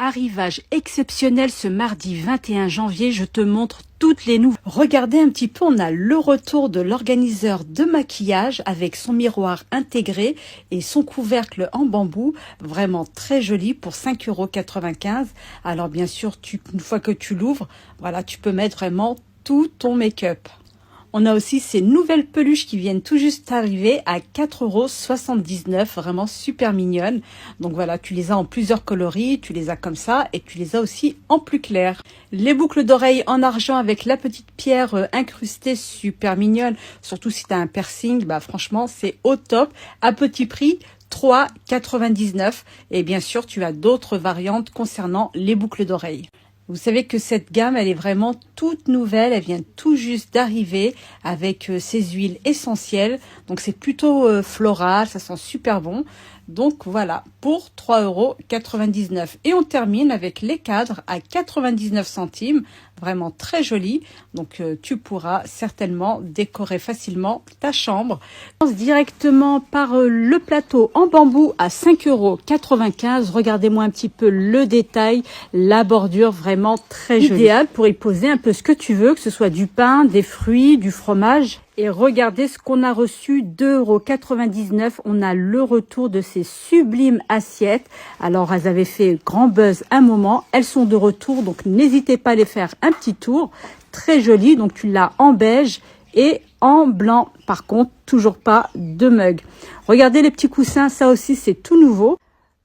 Arrivage exceptionnel ce mardi 21 janvier, je te montre toutes les nouveautés. Regardez un petit peu, on a le retour de l'organiseur de maquillage avec son miroir intégré et son couvercle en bambou, vraiment très joli pour 5,95 €. Alors bien sûr, une fois que tu l'ouvres, voilà, tu peux mettre vraiment tout ton make-up. On a aussi ces nouvelles peluches qui viennent tout juste d'arriver à 4,79 €, vraiment super mignonnes. Donc voilà, tu les as en plusieurs coloris, tu les as comme ça et tu les as aussi en plus clair. Les boucles d'oreilles en argent avec la petite pierre incrustée, super mignonne. Surtout si tu as un piercing, bah franchement c'est au top, à petit prix. 3,99 € et bien sûr tu as d'autres variantes concernant les boucles d'oreilles. Vous savez que cette gamme, elle est vraiment toute nouvelle, elle vient tout juste d'arriver avec ses huiles essentielles. Donc c'est plutôt floral, ça sent super bon. Donc voilà, pour 3,99 €. Et on termine avec les cadres à 99 centimes, vraiment très joli. Donc tu pourras certainement décorer facilement ta chambre. On commence directement par le plateau en bambou à 5,95 €. Regardez-moi un petit peu le détail, la bordure vraiment très jolie. Idéal pour y poser un peu ce que tu veux, que ce soit du pain, des fruits, du fromage. Et regardez ce qu'on a reçu, 2,99 €. On a le retour de ces sublimes assiettes. Alors, elles avaient fait grand buzz un moment. Elles sont de retour, donc n'hésitez pas à les faire un petit tour. Très joli, donc tu l'as en beige et en blanc. Par contre, toujours pas de mug. Regardez les petits coussins, ça aussi c'est tout nouveau.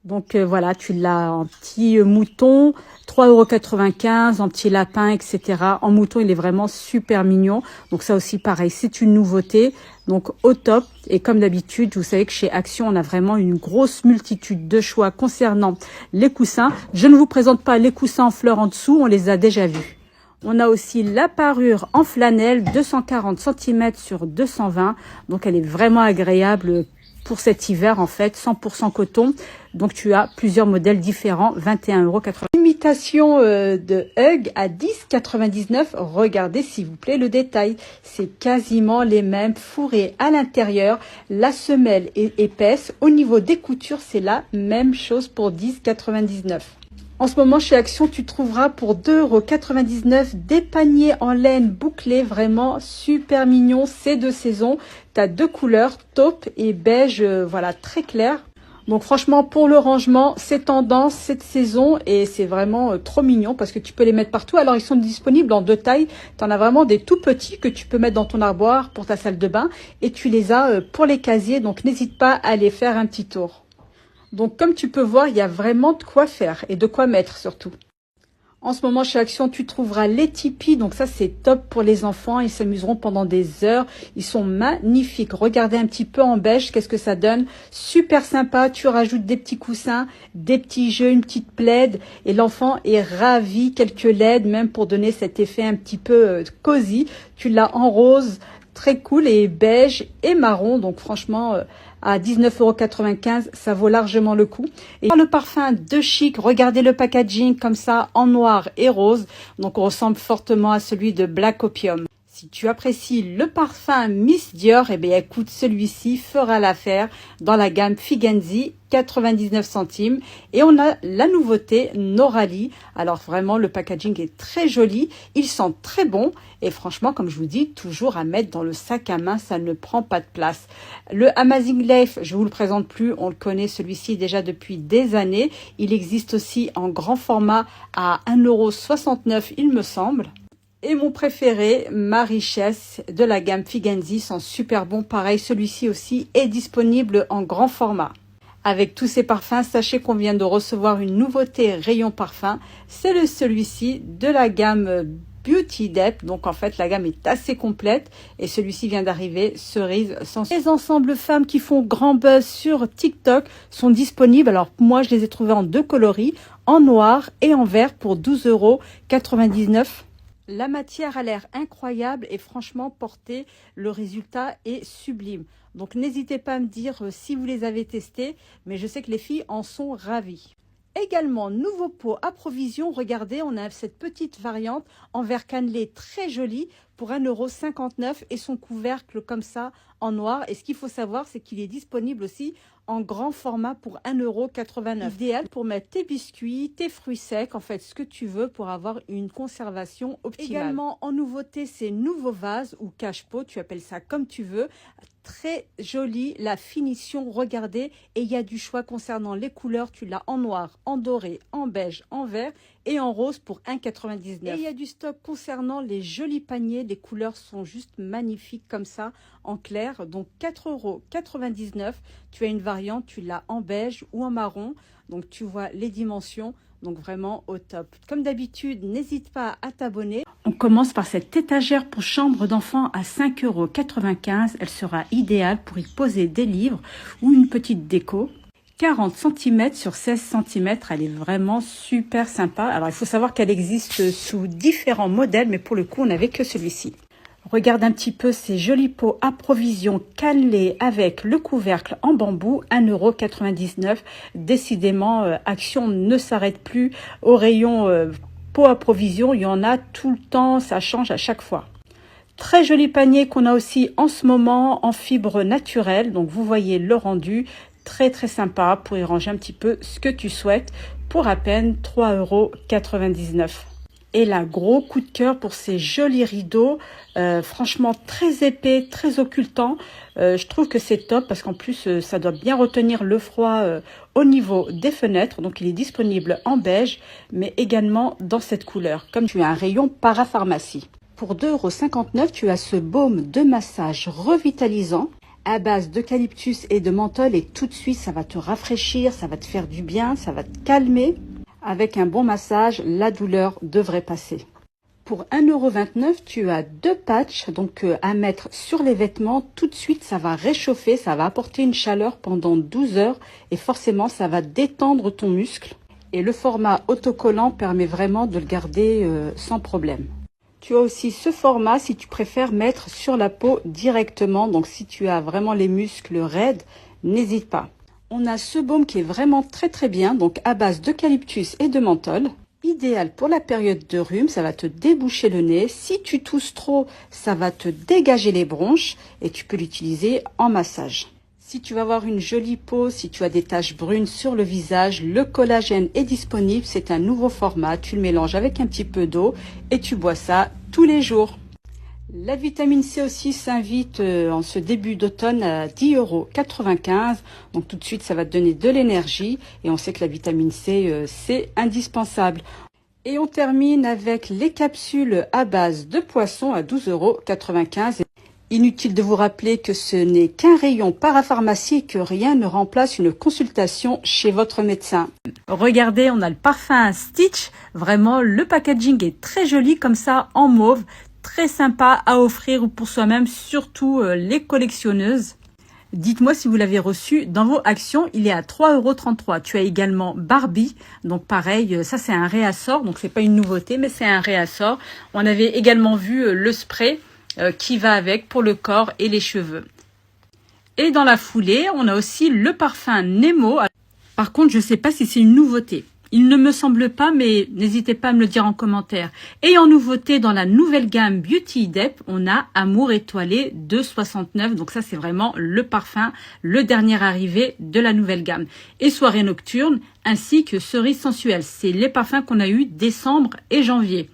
Donc voilà, tu l'as en petit mouton, 3,95 €, en petit lapin, etc. En mouton, il est vraiment super mignon. Donc ça aussi, pareil, c'est une nouveauté. Donc au top. Et comme d'habitude, vous savez que chez Action, on a vraiment une grosse multitude de choix concernant les coussins. Je ne vous présente pas les coussins en fleurs en dessous, on les a déjà vus. On a aussi la parure en flanelle, 240 cm sur 220. Donc elle est vraiment agréable pour cet hiver en fait, 100% coton. Donc tu as plusieurs modèles différents, 21,80 €. Imitation de Hug à 10,99 €. Regardez s'il vous plaît le détail. C'est quasiment les mêmes, fourrés à l'intérieur. La semelle est épaisse. Au niveau des coutures, c'est la même chose pour 10,99 €. En ce moment, chez Action, tu trouveras pour 2,99 € des paniers en laine bouclés, vraiment super mignons. C'est de saison. Tu as deux couleurs, taupe et beige, voilà, très clair. Donc franchement, pour le rangement, c'est tendance cette saison et c'est vraiment trop mignon parce que tu peux les mettre partout. Alors, ils sont disponibles en deux tailles. Tu en as vraiment des tout petits que tu peux mettre dans ton armoire pour ta salle de bain et tu les as pour les casiers. Donc, n'hésite pas à aller faire un petit tour. Donc, comme tu peux voir, il y a vraiment de quoi faire et de quoi mettre surtout. En ce moment, chez Action, tu trouveras les tipis. Donc ça, c'est top pour les enfants. Ils s'amuseront pendant des heures. Ils sont magnifiques. Regardez un petit peu en beige. Qu'est-ce que ça donne? Super sympa. Tu rajoutes des petits coussins, des petits jeux, une petite plaid. Et l'enfant est ravi. Quelques LED, même pour donner cet effet un petit peu cosy. Tu l'as en rose, très cool, et beige et marron. Donc franchement, à 19,95 €, ça vaut largement le coup. Et le parfum de Chic, regardez le packaging comme ça en noir et rose. Donc on ressemble fortement à celui de Black Opium. Si tu apprécies le parfum Miss Dior, eh bien écoute, celui-ci fera l'affaire dans la gamme Figenzi, 99 centimes. Et on a la nouveauté Norali. Alors vraiment, le packaging est très joli. Il sent très bon. Et franchement, comme je vous dis, toujours à mettre dans le sac à main, ça ne prend pas de place. Le Amazing Life, je vous le présente plus. On le connaît celui-ci déjà depuis des années. Il existe aussi en grand format à 1,69 €, il me semble. Et mon préféré, ma richesse de la gamme Figenzi, sont super bons. Pareil, celui-ci aussi est disponible en grand format. Avec tous ces parfums, sachez qu'on vient de recevoir une nouveauté rayon parfum. C'est celui-ci de la gamme Beauty Depth. Donc en fait, la gamme est assez complète. Et celui-ci vient d'arriver, cerise sans. Les ensembles femmes qui font grand buzz sur TikTok sont disponibles. Alors moi, je les ai trouvés en deux coloris, en noir et en vert pour 12,99 €. La matière a l'air incroyable et franchement portée, le résultat est sublime. Donc n'hésitez pas à me dire si vous les avez testés, mais je sais que les filles en sont ravies. Également, nouveau pot à provision. Regardez, on a cette petite variante en verre cannelé très jolie pour 1,59 € et son couvercle comme ça en noir. Et ce qu'il faut savoir, c'est qu'il est disponible aussi en grand format pour 1,89 €. Idéal pour mettre tes biscuits, tes fruits secs, en fait ce que tu veux pour avoir une conservation optimale. Également en nouveauté, ces nouveaux vases ou cache-pot, tu appelles ça comme tu veux. Très joli, la finition, regardez, et il y a du choix concernant les couleurs. Tu l'as en noir, en doré, en beige, en vert et en rose pour 1,99 €. Et il y a du stock concernant les jolis paniers. Les couleurs sont juste magnifiques comme ça, en clair. Donc 4,99 €. Tu as une variante, tu l'as en beige ou en marron. Donc tu vois les dimensions. Donc vraiment au top. Comme d'habitude, n'hésite pas à t'abonner. On commence par cette étagère pour chambre d'enfant à 5,95 €. Elle sera idéale pour y poser des livres ou une petite déco. 40 cm sur 16 cm, elle est vraiment super sympa. Alors il faut savoir qu'elle existe sous différents modèles, mais pour le coup on n'avait que celui-ci. Regarde un petit peu ces jolis pots à provision cannelés avec le couvercle en bambou, 1,99 €. Décidément, Action ne s'arrête plus au rayon pots à provision. Il y en a tout le temps, ça change à chaque fois. Très joli panier qu'on a aussi en ce moment en fibre naturelle. Donc vous voyez le rendu, très sympa pour y ranger un petit peu ce que tu souhaites pour à peine 3,99 €. Et là, gros coup de cœur pour ces jolis rideaux, franchement très épais, très occultants. Je trouve que c'est top parce qu'en plus, ça doit bien retenir le froid au niveau des fenêtres. Donc, il est disponible en beige, mais également dans cette couleur, comme tu as un rayon parapharmacie. Pour 2,59 €, tu as ce baume de massage revitalisant à base d'eucalyptus et de menthol. Et tout de suite, ça va te rafraîchir, ça va te faire du bien, ça va te calmer. Avec un bon massage, la douleur devrait passer. Pour 1,29 €, tu as 2 patchs donc à mettre sur les vêtements. Tout de suite, ça va réchauffer, ça va apporter une chaleur pendant 12 heures et forcément, ça va détendre ton muscle. Et le format autocollant permet vraiment de le garder sans problème. Tu as aussi ce format si tu préfères mettre sur la peau directement. Donc, si tu as vraiment les muscles raides, n'hésite pas. On a ce baume qui est vraiment très bien, donc à base d'eucalyptus et de menthol. Idéal pour la période de rhume, ça va te déboucher le nez. Si tu tousses trop, ça va te dégager les bronches et tu peux l'utiliser en massage. Si tu vas avoir une jolie peau, si tu as des taches brunes sur le visage, le collagène est disponible. C'est un nouveau format, tu le mélanges avec un petit peu d'eau et tu bois ça tous les jours. La vitamine C aussi s'invite en ce début d'automne à 10,95 €. Donc tout de suite, ça va te donner de l'énergie. Et on sait que la vitamine C, c'est indispensable. Et on termine avec les capsules à base de poisson à 12,95 €. Inutile de vous rappeler que ce n'est qu'un rayon parapharmacie et que rien ne remplace une consultation chez votre médecin. Regardez, on a le parfum Stitch. Vraiment, le packaging est très joli comme ça en mauve. Très sympa à offrir pour soi-même, surtout les collectionneuses. Dites-moi si vous l'avez reçu dans vos actions, il est à 3,33 €. Tu as également Barbie, donc pareil, ça c'est un réassort, donc c'est pas une nouveauté, mais c'est un réassort. On avait également vu le spray qui va avec pour le corps et les cheveux. Et dans la foulée, on a aussi le parfum Nemo. Par contre, je ne sais pas si c'est une nouveauté. Il ne me semble pas, mais n'hésitez pas à me le dire en commentaire. Et en nouveauté, dans la nouvelle gamme Beauty Dep, on a Amour étoilé 2,69 €. Donc ça, c'est vraiment le parfum, le dernier arrivé de la nouvelle gamme. Et Soirée nocturne, ainsi que Cerise sensuelle. C'est les parfums qu'on a eu décembre et janvier.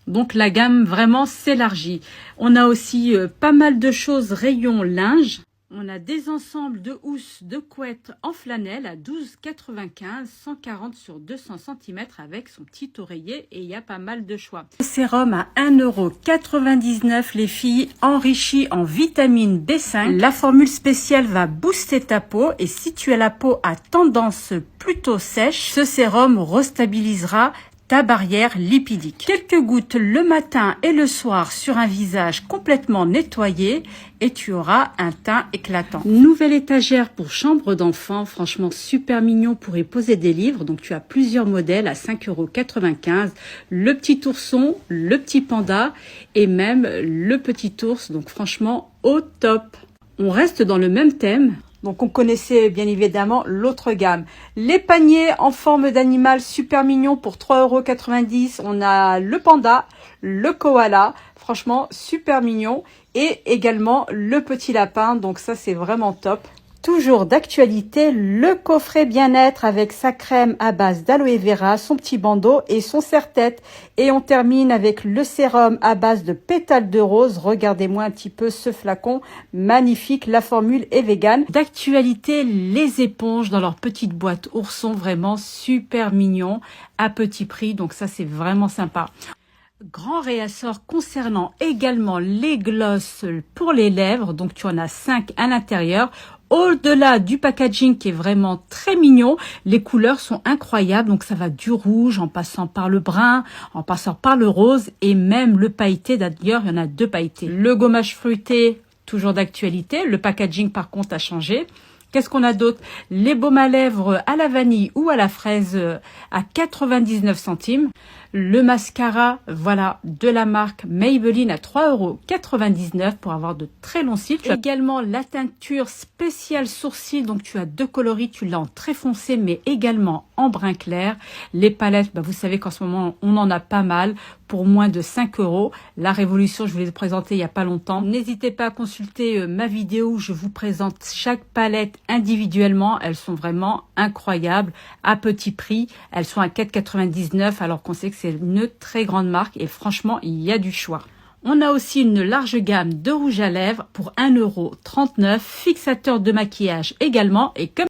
Donc la gamme vraiment s'élargit. On a aussi pas mal de choses rayon linge. On a des ensembles de housses de couettes en flanelle à 12,95 €, 140 sur 200 cm avec son petit oreiller et il y a pas mal de choix. Sérum à 1,99 € les filles, enrichi en vitamine B5. La formule spéciale va booster ta peau et si tu as la peau à tendance plutôt sèche, ce sérum restabilisera ta barrière lipidique. Quelques gouttes le matin et le soir sur un visage complètement nettoyé et tu auras un teint éclatant. Nouvelle étagère pour chambre d'enfant, franchement super mignon pour y poser des livres. Donc tu as plusieurs modèles à 5,95 €. Le petit ourson, le petit panda et même le petit ours. Donc franchement au top. On reste dans le même thème. Donc on connaissait bien évidemment l'autre gamme. Les paniers en forme d'animal super mignon pour 3,90 €. On a le panda, le koala, franchement super mignon. Et également le petit lapin, donc ça c'est vraiment top. Toujours d'actualité, le coffret bien-être avec sa crème à base d'aloe vera, son petit bandeau et son serre-tête. Et on termine avec le sérum à base de pétales de rose. Regardez-moi un petit peu ce flacon, magnifique, la formule est végane. D'actualité, les éponges dans leur petite boîte ourson, vraiment super mignon, à petit prix, donc ça c'est vraiment sympa. Grand réassort concernant également les glosses pour les lèvres, donc tu en as 5 à l'intérieur. Au-delà du packaging qui est vraiment très mignon, les couleurs sont incroyables, donc ça va du rouge en passant par le brun, en passant par le rose et même le pailleté. D'ailleurs, il y en a 2 pailletés. Le gommage fruité, toujours d'actualité, le packaging par contre a changé. Qu'est-ce qu'on a d'autre? Les baumes à lèvres à la vanille ou à la fraise à 99 centimes. Le mascara, voilà, de la marque Maybelline à 3,99 € pour avoir de très longs cils. Également la teinture spéciale sourcils, donc tu as 2 coloris, tu l'as en très foncé mais également en brun clair. Les palettes, vous savez qu'en ce moment on en a pas mal pour moins de 5 €. La Révolution, je vous l'ai présenté il n'y a pas longtemps. N'hésitez pas à consulter ma vidéo où je vous présente chaque palette individuellement. Elles sont vraiment incroyables à petit prix. Elles sont à 4,99 € alors qu'on sait que c'est une très grande marque et franchement, il y a du choix. On a aussi une large gamme de rouge à lèvres pour 1,39 €, fixateur de maquillage également et comme